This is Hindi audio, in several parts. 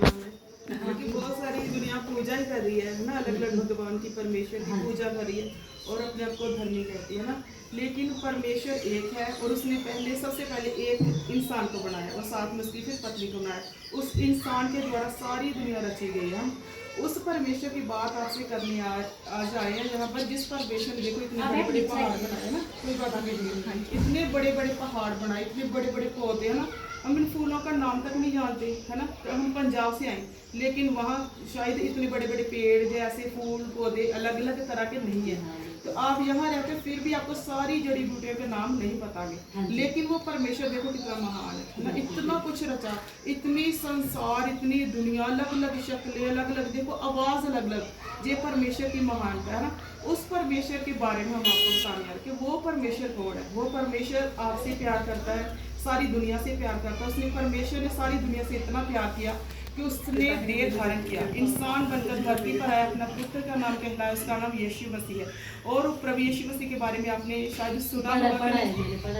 नाम है, क्योंकि बहुत सारी दुनिया पूजा ही कर रही है ना, अलग अलग भगवान की, परमेश्वर की पूजा कर रही है और अपने आप को धर्मी कहती है ना। लेकिन परमेश्वर एक है और उसने सबसे पहले एक इंसान को बनाया और साथ में उसकी फिर पत्नी को बनाया। उस इंसान के द्वारा सारी दुनिया रची गई है। हम उस परमेश्वर की बात आपसे करने आज आए हैं यहाँ पर, जिस परमेश्वर ने देखो इतने बड़े बड़े पहाड़ बनाए ना, कोई बात नहीं, इतने बड़े बड़े पहाड़ बनाए, इतने बड़े बड़े पौधे है ना, हम इन फूलों का नाम तक नहीं जानते है ना। तो हम पंजाब से आए, लेकिन वहाँ शायद इतने बड़े बड़े पेड़ जैसे फूल पौधे अलग अलग तरह के नहीं है। तो आप यहाँ रहते फिर भी आपको सारी जड़ी बूटियों के नाम नहीं बतागे, लेकिन वो परमेश्वर देखो कितना महान है ना, इतना कुछ रचा, इतनी संसार, इतनी दुनिया, अलग अलग शक्लें, अलग अलग देखो आवाज अलग अलग, ये परमेश्वर की महानता है ना। उस परमेश्वर के बारे में हम आपको बताने कि वो परमेश्वर कौन है। वो परमेश्वर आपसे प्यार करता है, सारी दुनिया से प्यार करता है। उसने परमेश्वर ने सारी दुनिया से इतना प्यार किया कि उसने देह धारण किया, इंसान बनकर धरती पर आया, अपना पुत्र का नाम कहलाया, उसका नाम यीशु मसीह है। और प्रभु यीशु मसीह के बारे में आपने शायद सुना होगा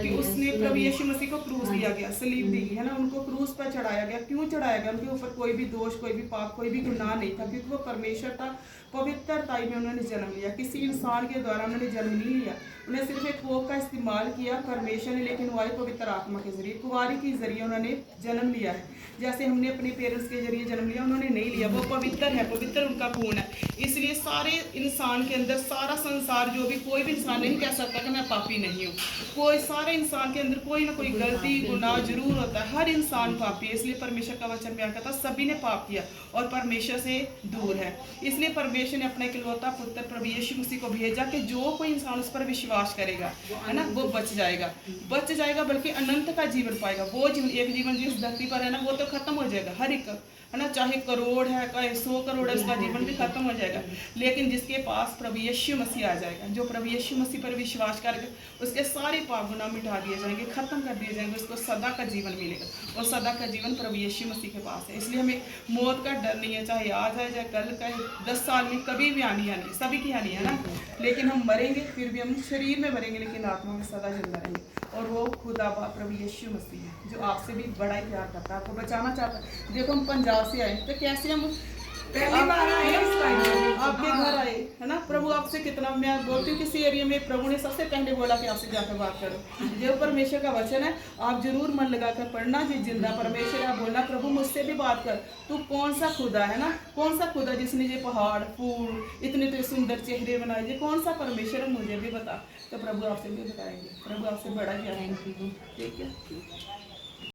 कि उसने प्रभु यीशु मसीह को क्रूस दिया गया, सलीब दी गई है ना, उनको क्रूस पर चढ़ाया गया। क्यों चढ़ाया गया? उनके ऊपर कोई भी दोष, कोई भी पाप, कोई भी गुनाह नहीं था, क्योंकि वो परमेश्वर था। पवित्रताई में उन्होंने जन्म लिया, किसी इंसान के द्वारा उन्होंने जन्म नहीं लिया, उन्हें सिर्फ एक कोख का इस्तेमाल किया परमेश्वर ने, लेकिन वो पवित्र आत्मा के जरिए, कुंवारी के जरिए उन्होंने जन्म लिया है। जैसे हमने अपने पेरेंट्स के जरिए जन्म लिया, उन्होंने नहीं लिया। वो पवित्र है, पवित्र उनका खून है। इसलिए सारे इंसान के अंदर, सारा संसार जो भी, कोई भी इंसान नहीं कह सकता कि मैं पापी नहीं हूँ। कोई, सारे इंसान के अंदर कोई ना कोई गलती गुनाह जरूर होता है, हर इंसान पापी है। इसलिए परमेश्वर का वचन बयान करता है सभी ने पाप किया और परमेश्वर से दूर है। इसलिए परमेश्वर ने अपना इकलौता पुत्र प्रभु यीशु मसीह को भेजा कि जो कोई इंसान उस पर विश्वास करेगा है ना, वो बच जाएगा, बल्कि अनंत का जीवन पाएगा। वो जीवन, एक जीवन जिस धरती पर है ना, वो तो खत्म हो जाएगा, हर एक है ना, चाहे करोड़ है, चाहे 100 करोड़ है, उसका जीवन भी खत्म हो जाएगा। लेकिन जिसके पास प्रभु यीशु मसीह आ जाएगा, जो प्रभु यीशु मसीह पर विश्वास करेगा, उसके सारे पाप गुनाह मिटा दिए जाएंगे, खत्म कर दिए जाएंगे, उसको सदा का जीवन मिलेगा। और सदा का जीवन प्रभु यीशु मसीह के पास है। इसलिए हमें मौत का डर नहीं है, चाहे आज आए, चाहे कल, चाहे 10 साल में, कभी भी आनी सभी की आनी है ना। लेकिन हम मरेंगे, फिर भी हम शरीर में मरेंगे, लेकिन आत्मा में सदा जिंदा रहेंगे। और वो खुदा प्रभु यीशु मसीह है, जो आपसे भी बड़ा ही प्यार करता है, आपको बचाना चाहता है। देखो हम पंजाब से आए, तो कैसे हम पहली बार आए आपके घर आए है ना। प्रभु आपसे कितना, मैं बोलती हूँ किसी एरिया में प्रभु ने सबसे पहले बोला कि आपसे जाकर बात करो। जो परमेश्वर का वचन है, आप जरूर मन लगाकर पढ़ना। जी जिंदा परमेश्वर है, बोलना प्रभु मुझसे भी बात कर, तू कौन सा खुदा है ना, कौन सा खुदा जिसने ये पहाड़, फूल, इतने तो सुंदर चेहरे बनाए, ये कौन सा परमेश्वर है, मुझे भी बता। तो प्रभु आपसे भी बताएंगे, प्रभु आपसे बड़ा क्या है। ठीक है।